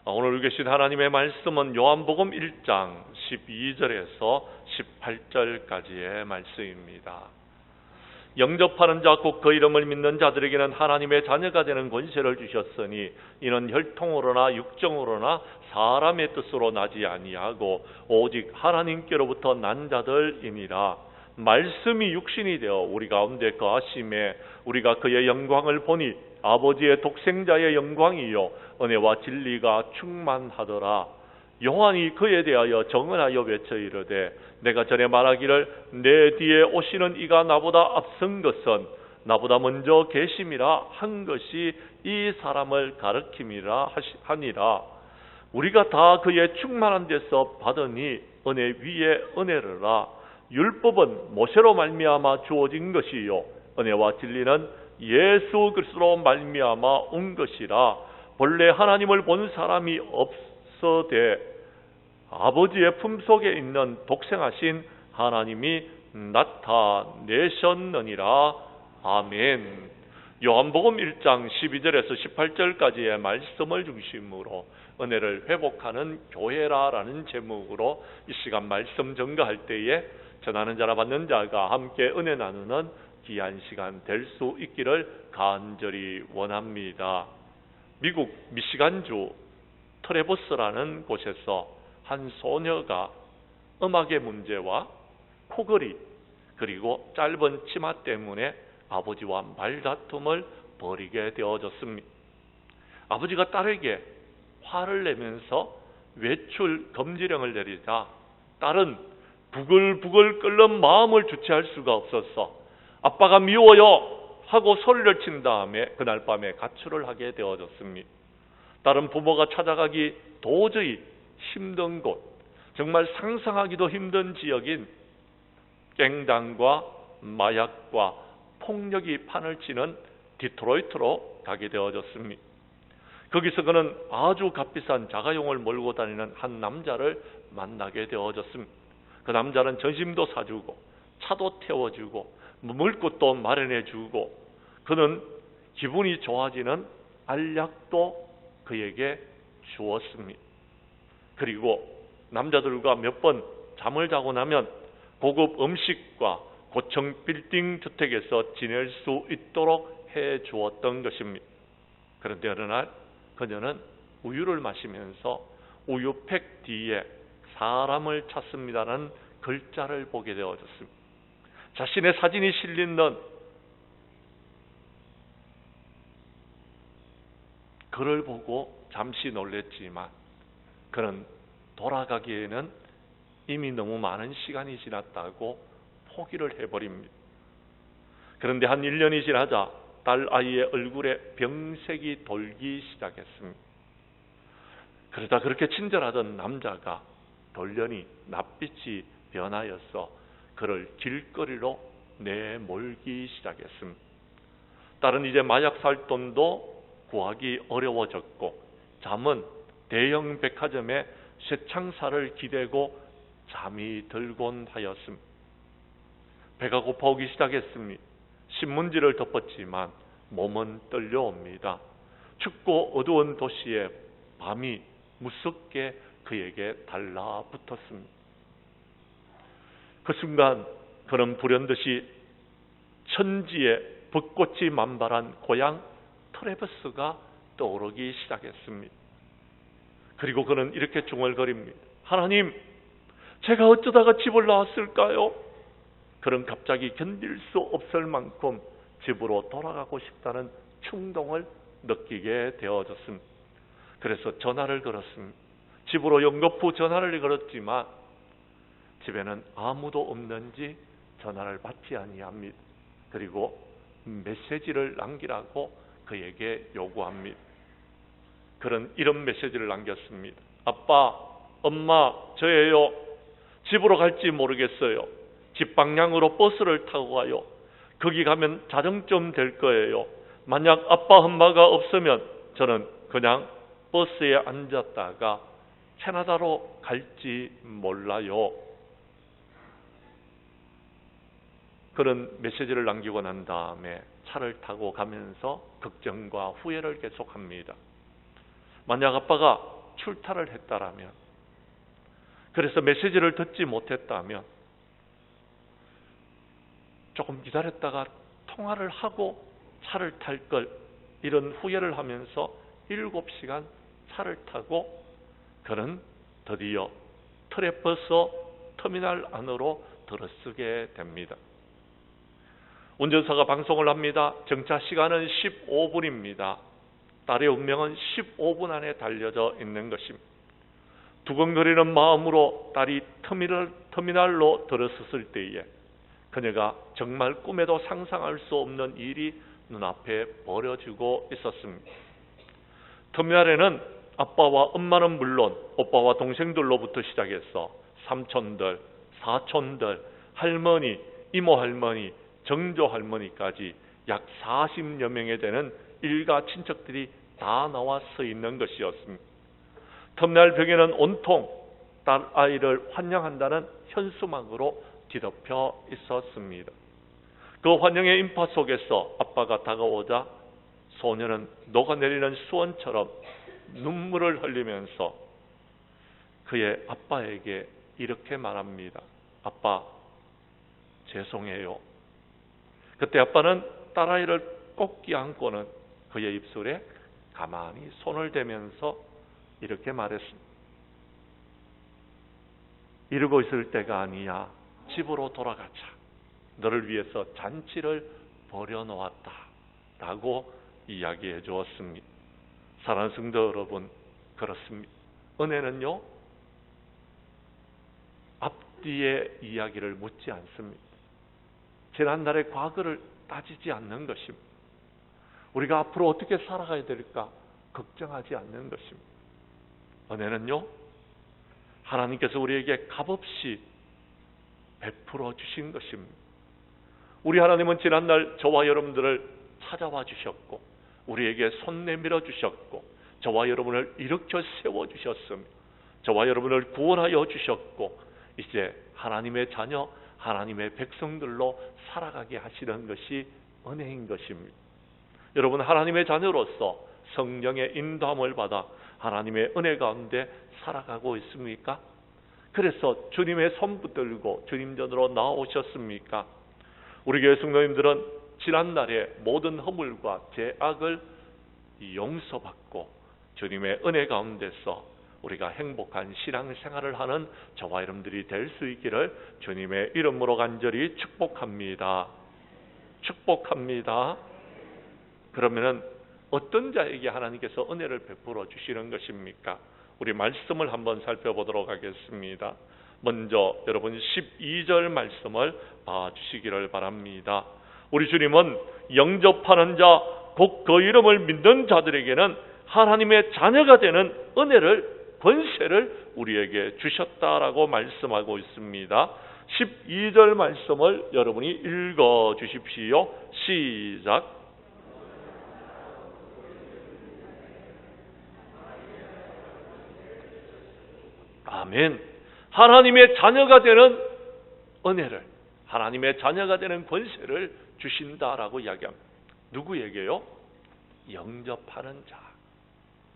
오늘 계신 하나님의 말씀은 요한복음 1장 12절에서 18절까지의 말씀입니다. 영접하는 자 곧 그 이름을 믿는 자들에게는 하나님의 자녀가 되는 권세를 주셨으니 이는 혈통으로나 육정으로나 사람의 뜻으로 나지 아니하고 오직 하나님께로부터 난 자들이니라. 말씀이 육신이 되어 우리 가운데 거하심에 우리가 그의 영광을 보니 아버지의 독생자의 영광이요 은혜와 진리가 충만하더라. 요한이 그에 대하여 정언하여 외쳐 이르되 내가 전에 말하기를 내 뒤에 오시는 이가 나보다 앞선 것은 나보다 먼저 계심이라 한 것이 이 사람을 가르킴이라 하니라. 우리가 다 그의 충만한 데서 받으니 은혜 위에 은혜르라. 율법은 모세로 말미암아 주어진 것이요 은혜와 진리는 예수 그리스도로 말미암아 온 것이라. 본래 하나님을 본 사람이 없어되 아버지의 품속에 있는 독생하신 하나님이 나타내셨느니라. 아멘. 요한복음 1장 12절에서 18절까지의 말씀을 중심으로 은혜를 회복하는 교회라라는 제목으로 이 시간 말씀 전가할 때에 전하는 자나 받는 자가 함께 은혜 나누는 귀한 시간 될 수 있기를 간절히 원합니다. 미국 미시간주 트레버스라는 곳에서 한 소녀가 음악의 문제와 코걸이 그리고 짧은 치마 때문에 아버지와 말다툼을 벌이게 되어졌습니다. 아버지가 딸에게 화를 내면서 외출 금지령을 내리자 딸은 부글부글 끓는 마음을 주체할 수가 없었어 아빠가 미워요 하고 소리를 친 다음에 그날 밤에 가출을 하게 되어졌습니다. 다른 부모가 찾아가기 도저히 힘든 곳, 정말 상상하기도 힘든 지역인 갱단과 마약과 폭력이 판을 치는 디트로이트로 가게 되어졌습니다. 거기서 그는 아주 값비싼 자가용을 몰고 다니는 한 남자를 만나게 되어졌습니다. 그 남자는 전심도 사주고 차도 태워주고 먹을 것도 마련해주고 그는 기분이 좋아지는 알약도 그에게 주었습니다. 그리고 남자들과 몇 번 잠을 자고 나면 고급 음식과 고층 빌딩 주택에서 지낼 수 있도록 해주었던 것입니다. 그런데 어느 날 그녀는 우유를 마시면서 우유팩 뒤에 사람을 찾습니다라는 글자를 보게 되어졌습니다. 자신의 사진이 실린 글을 보고 잠시 놀랬지만 그는 돌아가기에는 이미 너무 많은 시간이 지났다고 포기를 해버립니다. 그런데 한 1년이 지나자 딸 아이의 얼굴에 병색이 돌기 시작했습니다. 그러다 그렇게 친절하던 남자가 돌연히 낯빛이 변하여서 그를 길거리로 내몰기 시작했습니다. 딸은 이제 마약 살 돈도 구하기 어려워졌고 잠은 대형 백화점에 쇠창살을 기대고 잠이 들곤 하였습니다. 배가 고파오기 시작했습니다. 신문지를 덮었지만 몸은 떨려옵니다. 춥고 어두운 도시에 밤이 무섭게 그에게 달라붙었습니다. 그 순간 그는 불현듯이 천지에 벚꽃이 만발한 고향 트레버스가 떠오르기 시작했습니다. 그리고 그는 이렇게 중얼거립니다. 하나님, 제가 어쩌다가 집을 나왔을까요? 그는 갑자기 견딜 수 없을 만큼 집으로 돌아가고 싶다는 충동을 느끼게 되어졌습니다. 그래서 전화를 걸었습니다. 집으로 연거푸 전화를 걸었지만 집에는 아무도 없는지 전화를 받지 아니합니다. 그리고 메시지를 남기라고 그에게 요구합니다. 그는 이런 메시지를 남겼습니다. 아빠, 엄마, 저예요. 집으로 갈지 모르겠어요. 집 방향으로 버스를 타고 가요. 거기 가면 자정쯤 될 거예요. 만약 아빠, 엄마가 없으면 저는 그냥 버스에 앉았다가 캐나다로 갈지 몰라요. 그런 메시지를 남기고 난 다음에 차를 타고 가면서 걱정과 후회를 계속합니다. 만약 아빠가 출타를 했다라면, 그래서 메시지를 듣지 못했다면 조금 기다렸다가 통화를 하고 차를 탈 걸, 이런 후회를 하면서 7시간 차를 타고 그는 드디어 트래퍼서 터미널 안으로 들어서게 됩니다. 운전사가 방송을 합니다. 정차 시간은 15분입니다. 딸의 운명은 15분 안에 달려져 있는 것입니다. 두근거리는 마음으로 딸이 터미널로 들어섰을 때에 그녀가 정말 꿈에도 상상할 수 없는 일이 눈앞에 벌어지고 있었습니다. 터미널에는 아빠와 엄마는 물론 오빠와 동생들로부터 시작해서 삼촌들, 사촌들, 할머니, 이모 할머니, 정조 할머니까지 약 40여 명에 되는 일가 친척들이 다 나와 서 있는 것이었습니다. 터미널 벽에는 온통 딸 아이를 환영한다는 현수막으로 뒤덮여 있었습니다. 그 환영의 인파 속에서 아빠가 다가오자 소녀는 녹아내리는 수원처럼 눈물을 흘리면서 그의 아빠에게 이렇게 말합니다. 아빠, 죄송해요. 그때 아빠는 딸아이를 꼭 껴안고는 그의 입술에 가만히 손을 대면서 이렇게 말했습니다. 이러고 있을 때가 아니야. 집으로 돌아가자. 너를 위해서 잔치를 벌여놓았다. 라고 이야기해 주었습니다. 사랑하는 성도 여러분, 그렇습니다. 은혜는요, 앞뒤의 이야기를 묻지 않습니다. 지난날의 과거를 따지지 않는 것입니다. 우리가 앞으로 어떻게 살아가야 될까 걱정하지 않는 것입니다. 은혜는요, 하나님께서 우리에게 값없이 베풀어 주신 것입니다. 우리 하나님은 지난날 저와 여러분들을 찾아와 주셨고 우리에게 손 내밀어 주셨고 저와 여러분을 일으켜 세워 주셨습니다. 저와 여러분을 구원하여 주셨고 이제 하나님의 자녀, 하나님의 백성들로 살아가게 하시는 것이 은혜인 것입니다. 여러분, 하나님의 자녀로서 성령의 인도함을 받아 하나님의 은혜 가운데 살아가고 있습니까? 그래서 주님의 손 붙들고 주님 전으로 나오셨습니까? 우리 교회 성도님들은 지난날의 모든 허물과 죄악을 용서받고 주님의 은혜 가운데서 우리가 행복한 신앙생활을 하는 저와 여러분들이 될 수 있기를 주님의 이름으로 간절히 축복합니다. 축복합니다. 그러면은 어떤 자에게 하나님께서 은혜를 베풀어 주시는 것입니까? 우리 말씀을 한번 살펴보도록 하겠습니다. 먼저 여러분 12절 말씀을 봐주시기를 바랍니다. 우리 주님은 영접하는 자, 곧 그 이름을 믿는 자들에게는 하나님의 자녀가 되는 은혜를, 권세를 우리에게 주셨다라고 말씀하고 있습니다. 12절 말씀을 여러분이 읽어 주십시오. 시작. 아멘. 하나님의 자녀가 되는 은혜를, 하나님의 자녀가 되는 권세를 주신다라고 이야기합니다. 누구에게요? 영접하는 자,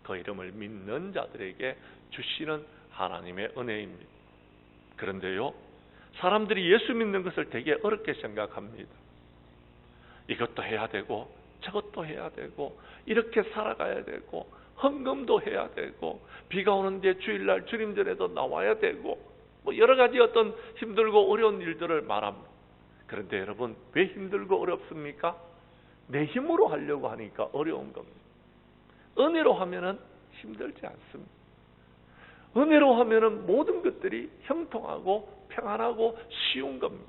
그 이름을 믿는 자들에게 주시는 하나님의 은혜입니다. 그런데요, 사람들이 예수 믿는 것을 되게 어렵게 생각합니다. 이것도 해야 되고 저것도 해야 되고 이렇게 살아가야 되고 헌금도 해야 되고 비가 오는데 주일날 주님전에도 나와야 되고 뭐 여러 가지 어떤 힘들고 어려운 일들을 말합니다. 그런데 여러분, 왜 힘들고 어렵습니까? 내 힘으로 하려고 하니까 어려운 겁니다. 은혜로 하면은 힘들지 않습니다. 은혜로 하면은 모든 것들이 형통하고 평안하고 쉬운 겁니다.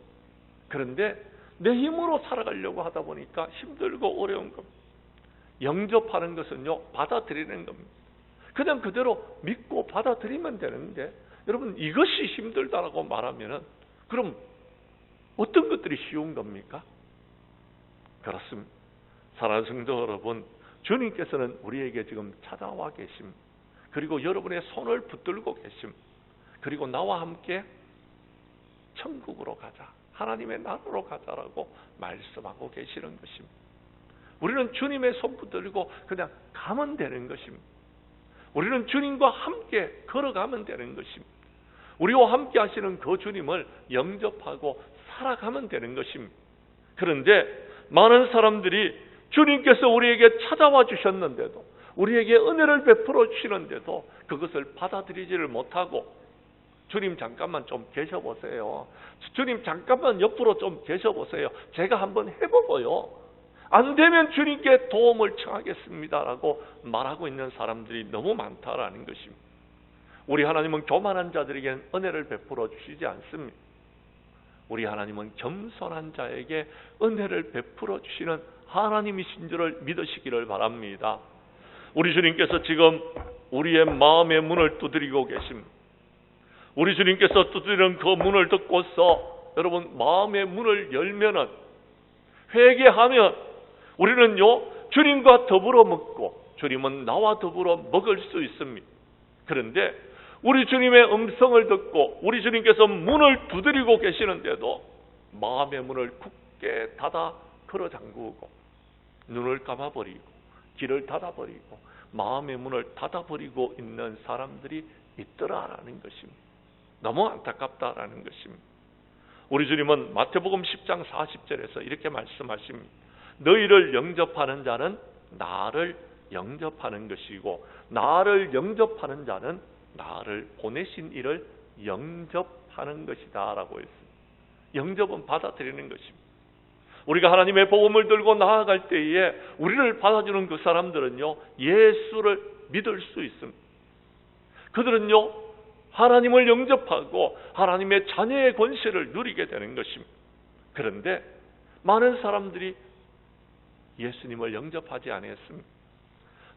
그런데 내 힘으로 살아가려고 하다 보니까 힘들고 어려운 겁니다. 영접하는 것은요, 받아들이는 겁니다. 그냥 그대로 믿고 받아들이면 되는데, 여러분 이것이 힘들다라고 말하면은 그럼 어떤 것들이 쉬운 겁니까? 그렇습니다. 사랑하는 성도 여러분, 주님께서는 우리에게 지금 찾아와 계심, 그리고 여러분의 손을 붙들고 계심, 그리고 나와 함께 천국으로 가자, 하나님의 나라로 가자라고 말씀하고 계시는 것입니다. 우리는 주님의 손 붙들고 그냥 가면 되는 것입니다. 우리는 주님과 함께 걸어가면 되는 것입니다. 우리와 함께 하시는 그 주님을 영접하고 살아가면 되는 것입니다. 그런데 많은 사람들이 주님께서 우리에게 찾아와 주셨는데도, 우리에게 은혜를 베풀어 주시는데도 그것을 받아들이지를 못하고, 주님 잠깐만 좀 계셔보세요. 주님 잠깐만 옆으로 좀 계셔보세요. 제가 한번 해보고요. 안 되면 주님께 도움을 청하겠습니다라고 말하고 있는 사람들이 너무 많다라는 것입니다. 우리 하나님은 교만한 자들에게는 은혜를 베풀어 주시지 않습니다. 우리 하나님은 겸손한 자에게 은혜를 베풀어 주시는 하나님이신 줄을 믿으시기를 바랍니다. 우리 주님께서 지금 우리의 마음의 문을 두드리고 계십니다. 우리 주님께서 두드리는 그 문을 듣고서 여러분 마음의 문을 열면은, 회개하면 우리는요 주님과 더불어 먹고 주님은 나와 더불어 먹을 수 있습니다. 그런데 우리 주님의 음성을 듣고 우리 주님께서 문을 두드리고 계시는데도 마음의 문을 굳게 닫아 걸어 잠그고 눈을 감아버리고 길을 닫아버리고 마음의 문을 닫아버리고 있는 사람들이 있더라라는 것입니다. 너무 안타깝다라는 것입니다. 우리 주님은 마태복음 10장 40절에서 이렇게 말씀하십니다. 너희를 영접하는 자는 나를 영접하는 것이고 나를 영접하는 자는 나를 보내신 이를 영접하는 것이다 라고 했습니다. 영접은 받아들이는 것입니다. 우리가 하나님의 복음을 들고 나아갈 때에 우리를 받아주는 그 사람들은요 예수를 믿을 수 있습니다. 그들은요 하나님을 영접하고 하나님의 자녀의 권세를 누리게 되는 것입니다. 그런데 많은 사람들이 예수님을 영접하지 않았습니다.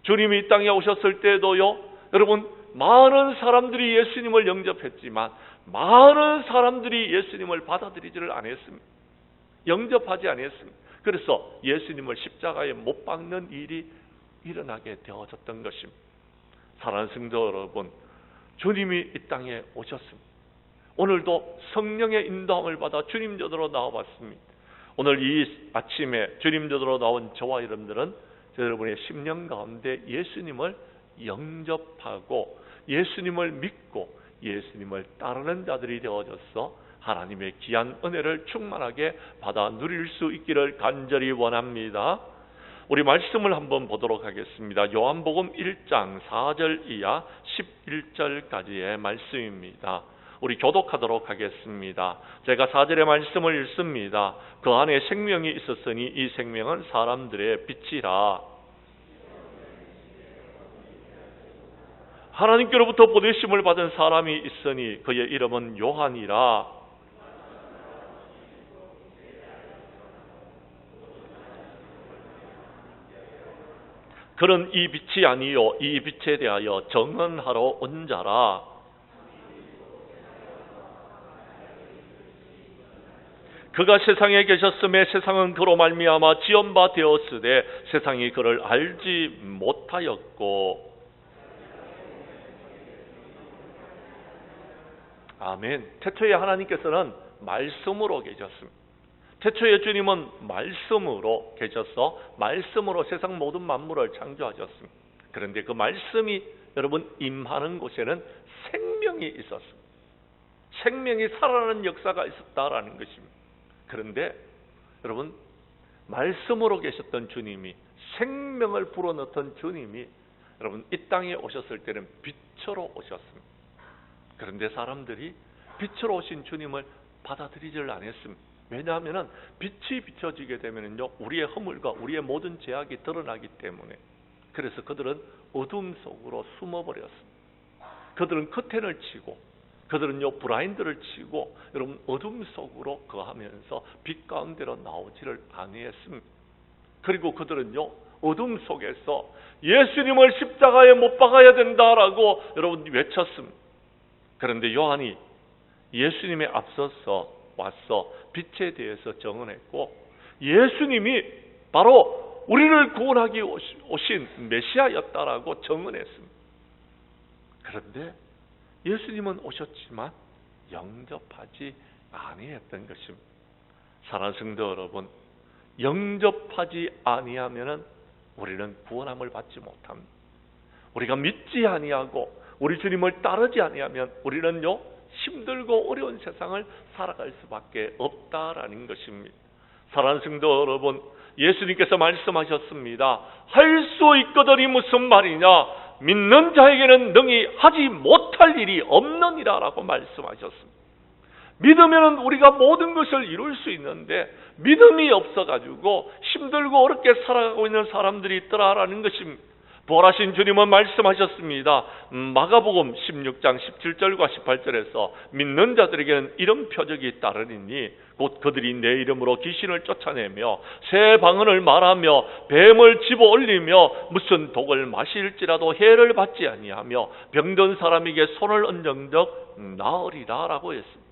주님이 이 땅에 오셨을 때도요 여러분 많은 사람들이 예수님을 영접했지만 많은 사람들이 예수님을 받아들이지를 않았습니다. 영접하지 않았습니다. 그래서 예수님을 십자가에 못 박는 일이 일어나게 되어졌던 것입니다. 사랑하는 성도 여러분, 주님이 이 땅에 오셨습니다. 오늘도 성령의 인도함을 받아 주님 곁으로 나와봤습니다. 오늘 이 아침에 주님 곁으로 나온 저와 여러분들은 여러분의 심령 가운데 예수님을 영접하고 예수님을 믿고 예수님을 따르는 자들이 되어져서 하나님의 귀한 은혜를 충만하게 받아 누릴 수 있기를 간절히 원합니다. 우리 말씀을 한번 보도록 하겠습니다. 요한복음 1장 4절 이하 11절까지의 말씀입니다. 우리 교독하도록 하겠습니다. 제가 4절의 말씀을 읽습니다. 그 안에 생명이 있었으니 이 생명은 사람들의 빛이라. 하나님께로부터 보내심을 받은 사람이 있으니 그의 이름은 요한이라. 그는 이 빛이 아니요 이 빛에 대하여 정언하러 온 자라. 그가 세상에 계셨음에 세상은 그로 말미암아 지은 바 되었으되 세상이 그를 알지 못하였고. 아멘. 태초에 하나님께서는 말씀으로 계셨습니다. 태초에 주님은 말씀으로 계셔서 말씀으로 세상 모든 만물을 창조하셨습니다. 그런데 그 말씀이 여러분 임하는 곳에는 생명이 있었습니다. 생명이 살아나는 역사가 있었다라는 것입니다. 그런데 여러분 말씀으로 계셨던 주님이, 생명을 불어넣던 주님이 여러분 이 땅에 오셨을 때는 빛으로 오셨습니다. 그런데 사람들이 빛으로 오신 주님을 받아들이지를 않았습니다. 왜냐하면 빛이 비춰지게 되면요 우리의 허물과 우리의 모든 죄악이 드러나기 때문에. 그래서 그들은 어둠 속으로 숨어버렸습니다. 그들은 커튼을 치고 그들은요 블라인드를 치고 여러분 어둠 속으로 거하면서 빛 가운데로 나오지를 아니했습니다. 그리고 그들은요 어둠 속에서 예수님을 십자가에 못 박아야 된다라고 여러분 외쳤습니다. 그런데 요한이 예수님에 앞서서 와서 빛에 대해서 정언했고 예수님이 바로 우리를 구원하기 오신 메시아였다라고 정언했습니다. 그런데 예수님은 오셨지만 영접하지 아니했던 것입니다. 사랑하는 성도 여러분, 영접하지 아니하면은 우리는 구원함을 받지 못합니다. 우리가 믿지 아니하고 우리 주님을 따르지 아니하면 우리는요 힘들고 어려운 세상을 살아갈 수밖에 없다라는 것입니다. 사랑하는 성도 여러분, 예수님께서 말씀하셨습니다. 할 수 있거든이 무슨 말이냐? 믿는 자에게는 능히 하지 못할 일이 없느니라 라고 말씀하셨습니다. 믿으면 우리가 모든 것을 이룰 수 있는데 믿음이 없어가지고 힘들고 어렵게 살아가고 있는 사람들이 있더라라는 것입니다. 부활하신 주님은 말씀하셨습니다. 마가복음 16장 17절과 18절에서 믿는 자들에게는 이런 표적이 따르리니 곧 그들이 내 이름으로 귀신을 쫓아내며 새 방언을 말하며 뱀을 집어 올리며 무슨 독을 마실지라도 해를 받지 아니하며 병든 사람에게 손을 얹은적 나으리라 라고 했습니다.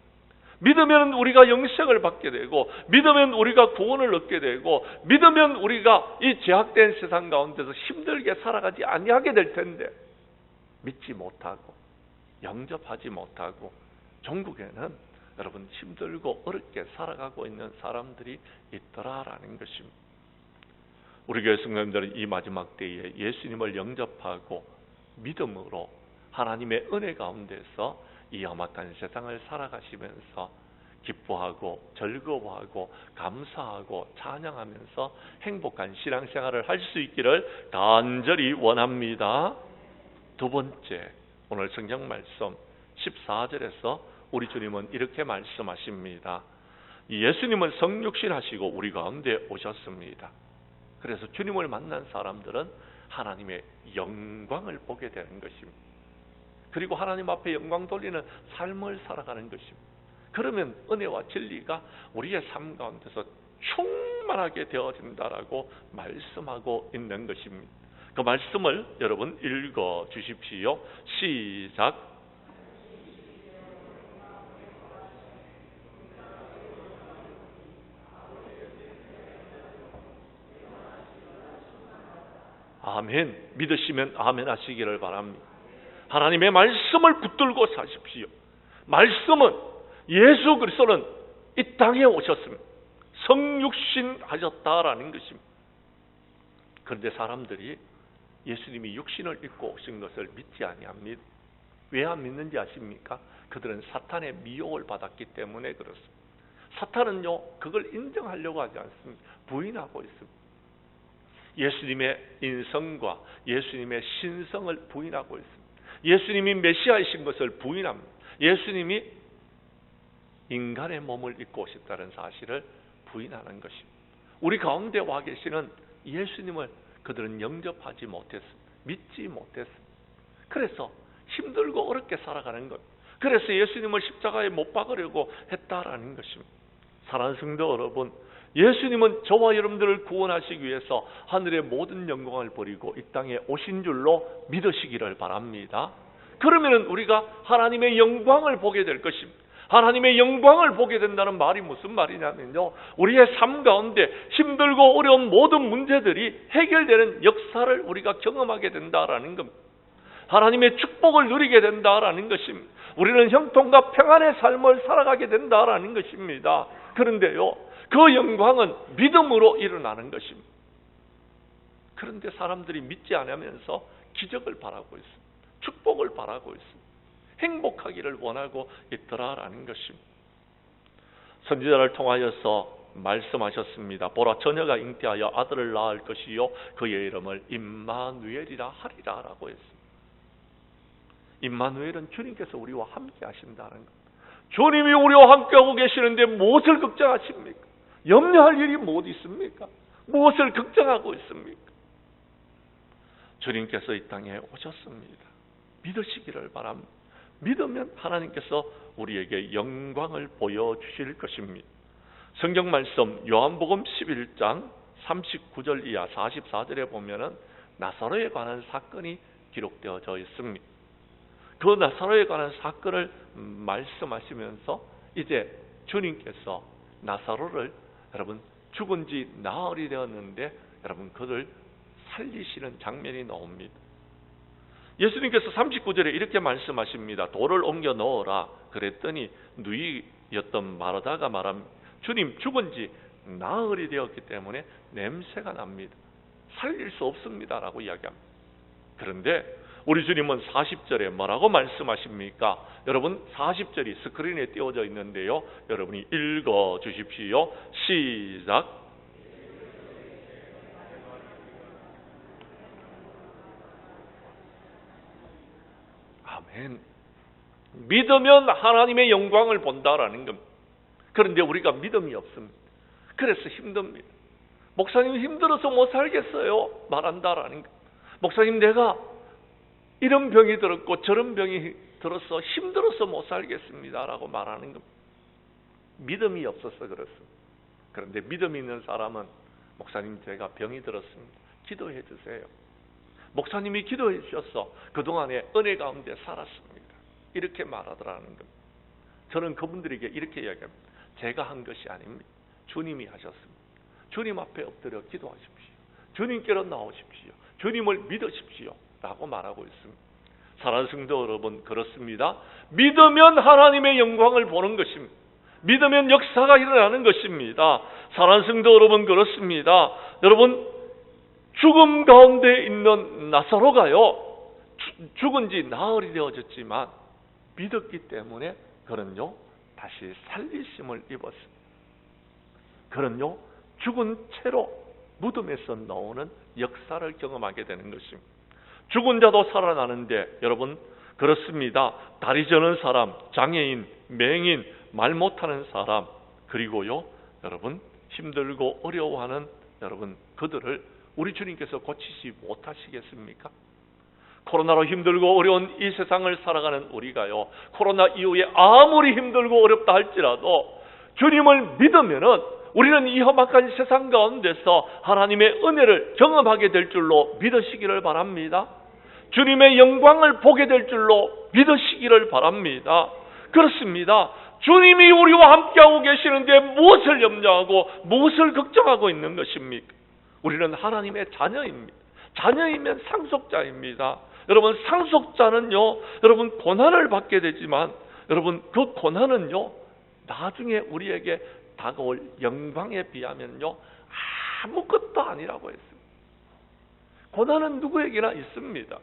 믿으면 우리가 영생을 받게 되고 믿으면 우리가 구원을 얻게 되고 믿으면 우리가 이 제약된 세상 가운데서 힘들게 살아가지 아니하게 될 텐데 믿지 못하고 영접하지 못하고 종국에는 여러분 힘들고 어렵게 살아가고 있는 사람들이 있더라라는 것입니다. 우리 교회 성도님들은 이 마지막 때에 예수님을 영접하고 믿음으로 하나님의 은혜 가운데서 이 험악한 세상을 살아가시면서 기뻐하고 즐거워하고 감사하고 찬양하면서 행복한 신앙생활을 할 수 있기를 간절히 원합니다. 두 번째, 오늘 성경 말씀 14절에서 우리 주님은 이렇게 말씀하십니다. 예수님은 성육신 하시고 우리 가운데 오셨습니다. 그래서 주님을 만난 사람들은 하나님의 영광을 보게 되는 것입니다. 그리고 하나님 앞에 영광 돌리는 삶을 살아가는 것입니다. 그러면 은혜와 진리가 우리의 삶 가운데서 충만하게 되어진다라고 말씀하고 있는 것입니다. 그 말씀을 여러분 읽어 주십시오. 시작. 아멘. 믿으시면 아멘 하시기를 바랍니다. 하나님의 말씀을 붙들고 사십시오. 말씀은 예수 그리스도는 이 땅에 오셨습니다. 성육신 하셨다라는 것입니다. 그런데 사람들이 예수님이 육신을 입고 오신 것을 믿지 아니합니다. 왜 안 믿는지 아십니까? 그들은 사탄의 미혹을 받았기 때문에 그렇습니다. 사탄은요 그걸 인정하려고 하지 않습니다. 부인하고 있습니다. 예수님의 인성과 예수님의 신성을 부인하고 있습니다. 예수님이 메시아이신 것을 부인합니다. 예수님이 인간의 몸을 입고 오셨다는 사실을 부인하는 것입니다. 우리 가운데 와 계시는 예수님을 그들은 영접하지 못했습니다. 믿지 못했습니다. 그래서 힘들고 어렵게 살아가는 것. 그래서 예수님을 십자가에 못 박으려고 했다라는 것입니다. 사랑하는 성도 여러분, 예수님은 저와 여러분들을 구원하시기 위해서 하늘의 모든 영광을 버리고 이 땅에 오신 줄로 믿으시기를 바랍니다. 그러면 우리가 하나님의 영광을 보게 될 것입니다. 하나님의 영광을 보게 된다는 말이 무슨 말이냐면요, 우리의 삶 가운데 힘들고 어려운 모든 문제들이 해결되는 역사를 우리가 경험하게 된다라는 겁니다. 하나님의 축복을 누리게 된다라는 것입니다. 우리는 형통과 평안의 삶을 살아가게 된다라는 것입니다. 그런데요, 그 영광은 믿음으로 일어나는 것입니다. 그런데 사람들이 믿지 않으면서 기적을 바라고 있습니다. 축복을 바라고 있습니다. 행복하기를 원하고 있더라라는 것입니다. 선지자를 통하여서 말씀하셨습니다. 보라, 처녀가 잉태하여 아들을 낳을 것이요 그의 이름을 임마누엘이라 하리라 라고 했습니다. 임마누엘은 주님께서 우리와 함께 하신다는 것. 주님이 우리와 함께하고 계시는데 무엇을 걱정하십니까? 염려할 일이 무엇 있습니까? 무엇을 걱정하고 있습니까? 주님께서 이 땅에 오셨습니다. 믿으시기를 바랍니다. 믿으면 하나님께서 우리에게 영광을 보여주실 것입니다. 성경 말씀 요한복음 11장 39절 이하 44절에 보면은 나사로에 관한 사건이 기록되어져 있습니다. 그 나사로에 관한 사건을 말씀하시면서 이제 주님께서 나사로를 여러분 죽은 지 나흘이 되었는데 여러분 그를 살리시는 장면이 나옵니다. 예수님께서 39절에 이렇게 말씀하십니다. 돌을 옮겨 넣어라 그랬더니 누이였던 마르다가 말합니다. 주님, 죽은 지 나흘이 되었기 때문에 냄새가 납니다. 살릴 수 없습니다 라고 이야기합니다. 그런데 우리 주님은 40절에 뭐라고 말씀하십니까? 여러분 40절이 스크린에 띄워져 있는데요. 여러분이 읽어 주십시오. 시작. 아멘. 믿으면 하나님의 영광을 본다라는 겁니다. 그런데 우리가 믿음이 없습니다. 그래서 힘듭니다. 목사님 힘들어서 못 살겠어요 말한다라는 것. 목사님 내가 이런 병이 들었고 저런 병이 들어서 힘들어서 못 살겠습니다라고 말하는 겁니다. 믿음이 없어서 그렇습니다. 그런데 믿음이 있는 사람은 목사님 제가 병이 들었습니다. 기도해 주세요. 목사님이 기도해 주셔서 그동안에 은혜 가운데 살았습니다. 이렇게 말하더라는 겁니다. 저는 그분들에게 이렇게 이야기합니다. 제가 한 것이 아닙니다. 주님이 하셨습니다. 주님 앞에 엎드려 기도하십시오. 주님께로 나오십시오. 주님을 믿으십시오 라고 말하고 있습니다. 사랑하는 성도 여러분, 그렇습니다. 믿으면 하나님의 영광을 보는 것입니다. 믿으면 역사가 일어나는 것입니다. 사랑하는 성도 여러분, 그렇습니다. 여러분 죽음 가운데 있는 나사로가요, 죽은 지 나흘이 되어졌지만 믿었기 때문에 그는요 다시 살리심을 입었습니다. 그는요 죽은 채로 무덤에서 나오는 역사를 경험하게 되는 것입니다. 죽은 자도 살아나는데 여러분 그렇습니다. 다리 저는 사람, 장애인, 맹인, 말 못하는 사람, 그리고요 여러분 힘들고 어려워하는 여러분 그들을 우리 주님께서 고치지 못하시겠습니까? 코로나로 힘들고 어려운 이 세상을 살아가는 우리가요, 코로나 이후에 아무리 힘들고 어렵다 할지라도 주님을 믿으면은 우리는 이 험악한 세상 가운데서 하나님의 은혜를 경험하게 될 줄로 믿으시기를 바랍니다. 주님의 영광을 보게 될 줄로 믿으시기를 바랍니다. 그렇습니다. 주님이 우리와 함께하고 계시는데 무엇을 염려하고 무엇을 걱정하고 있는 것입니까? 우리는 하나님의 자녀입니다. 자녀이면 상속자입니다. 여러분 상속자는요 여러분 고난을 받게 되지만 여러분 그 고난은요 나중에 우리에게 다가올 영광에 비하면요 아무것도 아니라고 했습니다. 고난은 누구에게나 있습니다.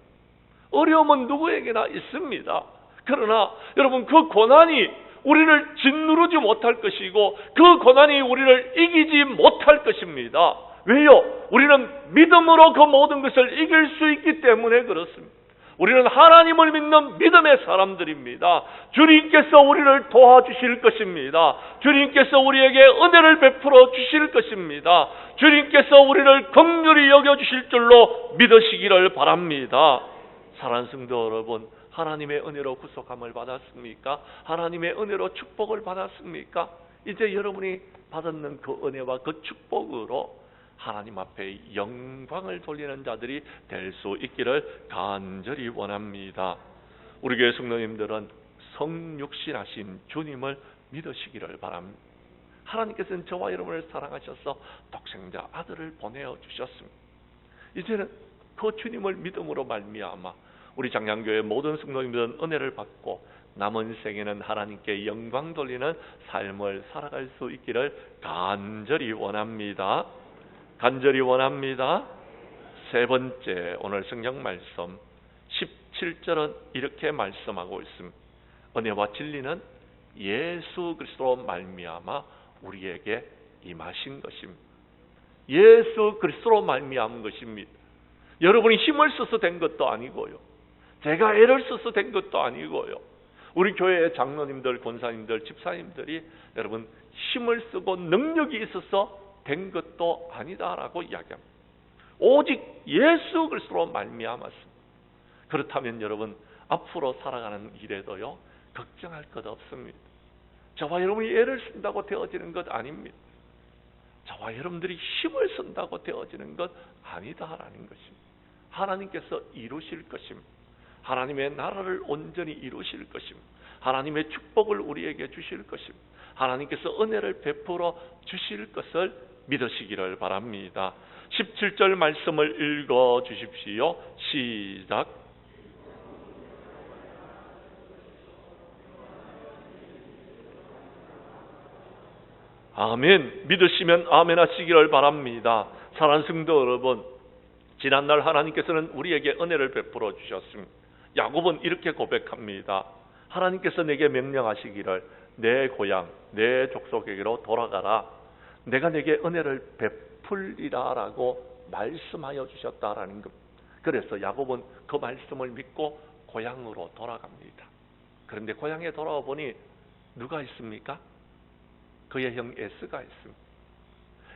어려움은 누구에게나 있습니다. 그러나 여러분 그 고난이 우리를 짓누르지 못할 것이고 그 고난이 우리를 이기지 못할 것입니다. 왜요? 우리는 믿음으로 그 모든 것을 이길 수 있기 때문에 그렇습니다. 우리는 하나님을 믿는 믿음의 사람들입니다. 주님께서 우리를 도와주실 것입니다. 주님께서 우리에게 은혜를 베풀어 주실 것입니다. 주님께서 우리를 긍휼히 여겨주실 줄로 믿으시기를 바랍니다. 사랑하는 성도 여러분, 하나님의 은혜로 구속함을 받았습니까? 하나님의 은혜로 축복을 받았습니까? 이제 여러분이 받았는 그 은혜와 그 축복으로 하나님 앞에 영광을 돌리는 자들이 될 수 있기를 간절히 원합니다. 우리 교회 성도님들은 성육신하신 주님을 믿으시기를 바랍니다. 하나님께서는 저와 여러분을 사랑하셔서 독생자 아들을 보내어 주셨습니다. 이제는 그 주님을 믿음으로 말미암아 우리 장량교회 모든 성도님들은 은혜를 받고 남은 생에는 하나님께 영광 돌리는 삶을 살아갈 수 있기를 간절히 원합니다. 간절히 원합니다. 세 번째 오늘 성경 말씀 17절은 이렇게 말씀하고 있습니다. 은혜와 진리는 예수 그리스도로 말미암아 우리에게 임하신 것입니다. 예수 그리스도로 말미암은 것입니다. 여러분이 힘을 써서 된 것도 아니고요, 제가 애를 써서 된 것도 아니고요, 우리 교회의 장로님들, 권사님들, 집사님들이 여러분 힘을 쓰고 능력이 있어서 된 것도 아니다라고 이야기합니다. 오직 예수 그리스도로 말미암았습니다. 그렇다면 여러분 앞으로 살아가는 일에도요 걱정할 것 없습니다. 저와 여러분이 애를 쓴다고 되어지는 것 아닙니다. 저와 여러분들이 힘을 쓴다고 되어지는 것 아니다라는 것입니다. 하나님께서 이루실 것입니다. 하나님의 나라를 온전히 이루실 것입니다. 하나님의 축복을 우리에게 주실 것입니다. 하나님께서 은혜를 베풀어 주실 것을 믿으시기를 바랍니다. 17절 말씀을 읽어 주십시오. 시작. 아멘. 믿으시면 아멘 하시기를 바랍니다. 사랑하는 성도 여러분, 지난날 하나님께서는 우리에게 은혜를 베풀어 주셨습니다. 야곱은 이렇게 고백합니다. 하나님께서 내게 명령하시기를 내 고향, 내 족속에게로 돌아가라. 내가 내게 은혜를 베풀리라 라고 말씀하여 주셨다라는 것. 그래서 야곱은 그 말씀을 믿고 고향으로 돌아갑니다. 그런데 고향에 돌아와 보니 누가 있습니까? 그의 형 에스가 있습니다.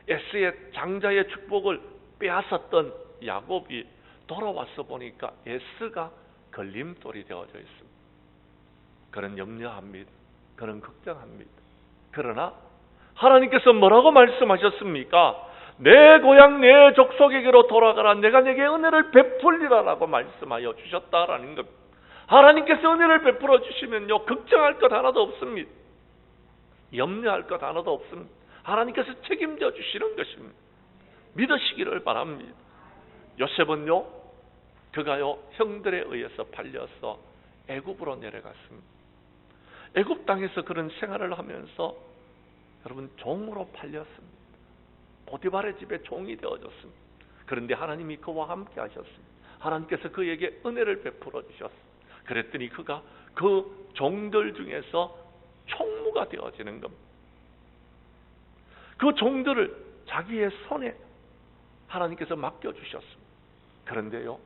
에스의 장자의 축복을 빼앗았던 야곱이 돌아와서 보니까 에스가 걸림돌이 되어져 있습니다. 그는 염려합니다. 그는 걱정합니다. 그러나 하나님께서 뭐라고 말씀하셨습니까? 내 고향 내 족속에게로 돌아가라. 내가 내게 은혜를 베풀리라라고 말씀하여 주셨다라는 것. 하나님께서 은혜를 베풀어 주시면요, 걱정할 것 하나도 없습니다. 염려할 것 하나도 없습니다. 하나님께서 책임져 주시는 것입니다. 믿으시기를 바랍니다. 요셉은요, 그가요 형들에 의해서 팔려서 애굽으로 내려갔습니다. 애굽 땅에서 그런 생활을 하면서 여러분 종으로 팔렸습니다. 보디발의 집에 종이 되어졌습니다. 그런데 하나님이 그와 함께 하셨습니다. 하나님께서 그에게 은혜를 베풀어 주셨습니다. 그랬더니 그가 그 종들 중에서 총무가 되어지는 겁니다. 그 종들을 자기의 손에 하나님께서 맡겨주셨습니다. 그런데요,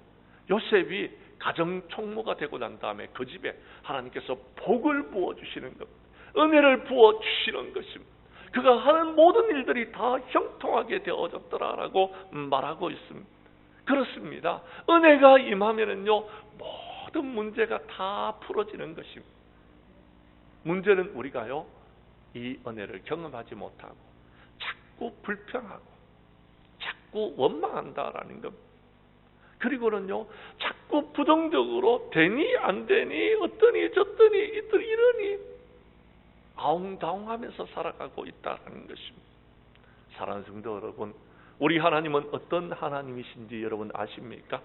요셉이 가정 총무가 되고 난 다음에 그 집에 하나님께서 복을 부어주시는 겁니다. 은혜를 부어주시는 것입니다. 그가 하는 모든 일들이 다 형통하게 되어졌더라라고 말하고 있습니다. 그렇습니다. 은혜가 임하면은요, 모든 문제가 다 풀어지는 것입니다. 문제는 우리가요, 이 은혜를 경험하지 못하고 자꾸 불평하고 자꾸 원망한다라는 겁니다. 그리고는요, 자꾸 부정적으로 되니 안 되니 어떠니 저떠니 이러니 아웅다웅하면서 살아가고 있다는 것입니다. 사랑하는 성도 여러분, 우리 하나님은 어떤 하나님이신지 여러분 아십니까?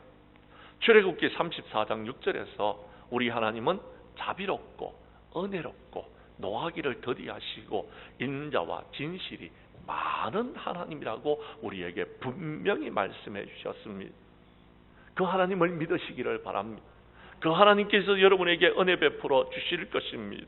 출애굽기 34장 6절에서 우리 하나님은 자비롭고 은혜롭고 노하기를 더디하시고 인자와 진실이 많은 하나님이라고 우리에게 분명히 말씀해 주셨습니다. 그 하나님을 믿으시기를 바랍니다. 그 하나님께서 여러분에게 은혜 베풀어 주실 것입니다.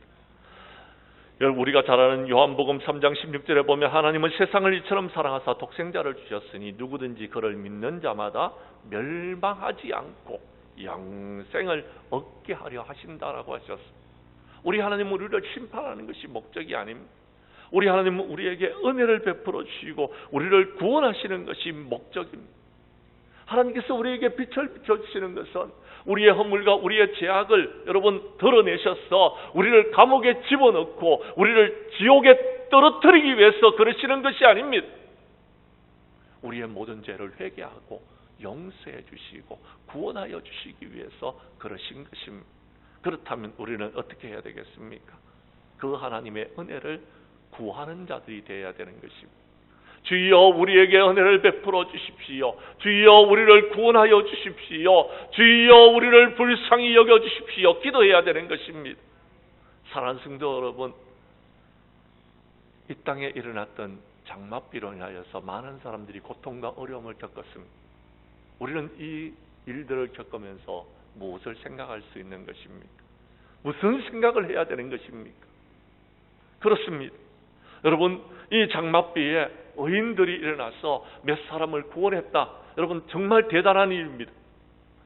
여러분, 우리가 잘 아는 요한복음 3장 16절에 보면 하나님은 세상을 이처럼 사랑하사 독생자를 주셨으니 누구든지 그를 믿는 자마다 멸망하지 않고 영생을 얻게 하려 하신다라고 하셨습니다. 우리 하나님은 우리를 심판하는 것이 목적이 아닙니다. 우리 하나님은 우리에게 은혜를 베풀어 주시고 우리를 구원하시는 것이 목적입니다. 하나님께서 우리에게 빛을 비춰주시는 것은 우리의 허물과 우리의 죄악을 여러분 드러내셔서 우리를 감옥에 집어넣고 우리를 지옥에 떨어뜨리기 위해서 그러시는 것이 아닙니다. 우리의 모든 죄를 회개하고 용서해 주시고 구원하여 주시기 위해서 그러신 것입니다. 그렇다면 우리는 어떻게 해야 되겠습니까? 그 하나님의 은혜를 구하는 자들이 되어야 되는 것입니다. 주여 우리에게 은혜를 베풀어 주십시오. 주여 우리를 구원하여 주십시오. 주여 우리를 불쌍히 여겨 주십시오. 기도해야 되는 것입니다. 사랑하는 성도 여러분, 이 땅에 일어났던 장맛비로 인하여서 많은 사람들이 고통과 어려움을 겪었습니다. 우리는 이 일들을 겪으면서 무엇을 생각할 수 있는 것입니까? 무슨 생각을 해야 되는 것입니까? 그렇습니다. 여러분, 이 장맛비에 의인들이 일어나서 몇 사람을 구원했다. 여러분, 정말 대단한 일입니다.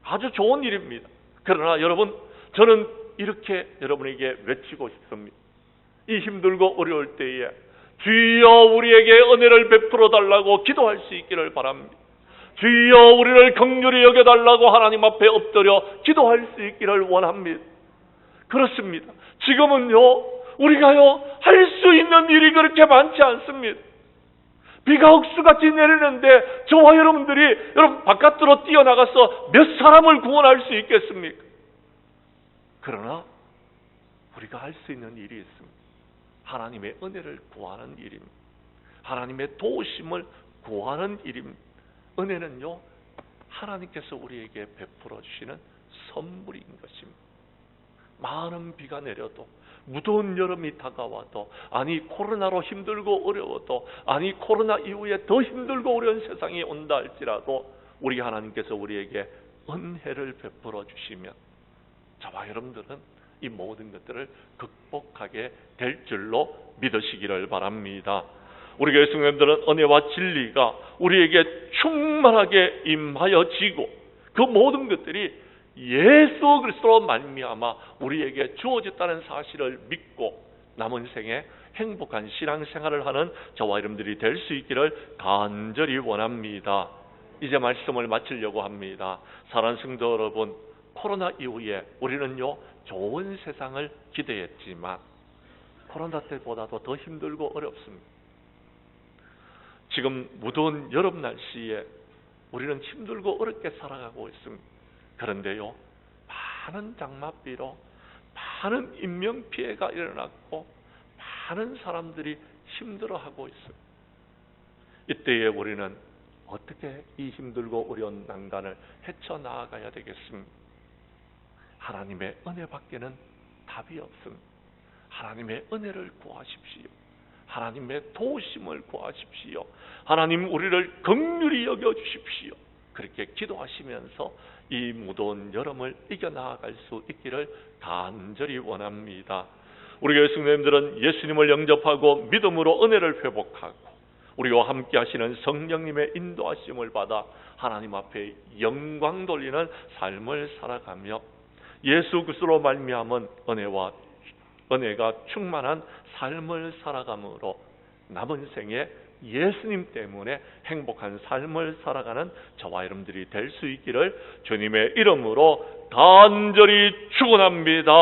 아주 좋은 일입니다. 그러나 여러분, 저는 이렇게 여러분에게 외치고 싶습니다. 이 힘들고 어려울 때에 주여 우리에게 은혜를 베풀어 달라고 기도할 수 있기를 바랍니다. 주여 우리를 긍휼히 여겨달라고 하나님 앞에 엎드려 기도할 수 있기를 원합니다. 그렇습니다. 지금은요, 우리가요 할 수 있는 일이 그렇게 많지 않습니다. 비가 옥수같이 내리는데 저와 여러분들이 여러분 바깥으로 뛰어나가서 몇 사람을 구원할 수 있겠습니까? 그러나 우리가 할 수 있는 일이 있습니다. 하나님의 은혜를 구하는 일입니다. 하나님의 도우심을 구하는 일입니다. 은혜는요, 하나님께서 우리에게 베풀어 주시는 선물인 것입니다. 많은 비가 내려도, 무더운 여름이 다가와도, 아니 코로나로 힘들고 어려워도, 아니 코로나 이후에 더 힘들고 어려운 세상이 온다 할지라도 우리 하나님께서 우리에게 은혜를 베풀어 주시면 저와 여러분들은 이 모든 것들을 극복하게 될 줄로 믿으시기를 바랍니다. 우리 교회 성도님들은 은혜와 진리가 우리에게 충만하게 임하여지고 그 모든 것들이 예수 그리스도로 말미암아 우리에게 주어졌다는 사실을 믿고 남은 생에 행복한 신앙생활을 하는 저와 여러분들이 될 수 있기를 간절히 원합니다. 이제 말씀을 마치려고 합니다. 사랑하는 성도 여러분, 코로나 이후에 우리는요 좋은 세상을 기대했지만 코로나 때보다도 더 힘들고 어렵습니다. 지금 무더운 여름 날씨에 우리는 힘들고 어렵게 살아가고 있습니다. 그런데요, 많은 장맛비로 많은 인명피해가 일어났고 많은 사람들이 힘들어하고 있습니다. 이때에 우리는 어떻게 이 힘들고 어려운 난간을 헤쳐나가야 되겠습니까? 하나님의 은혜밖에는 답이 없습니다. 하나님의 은혜를 구하십시오. 하나님의 도우심을 구하십시오. 하나님 우리를 긍휼히 여겨주십시오. 그렇게 기도하시면서 이 무더운 여름을 이겨나갈 수 있기를 간절히 원합니다. 우리 교회 성도님들은 예수님을 영접하고 믿음으로 은혜를 회복하고 우리와 함께 하시는 성령님의 인도하심을 받아 하나님 앞에 영광 돌리는 삶을 살아가며 예수 그리스도로 말미암은 은혜가 충만한 삶을 살아감으로 남은 생에 예수님 때문에 행복한 삶을 살아가는 저와 여러분들이 될 수 있기를 주님의 이름으로 간절히 축원합니다.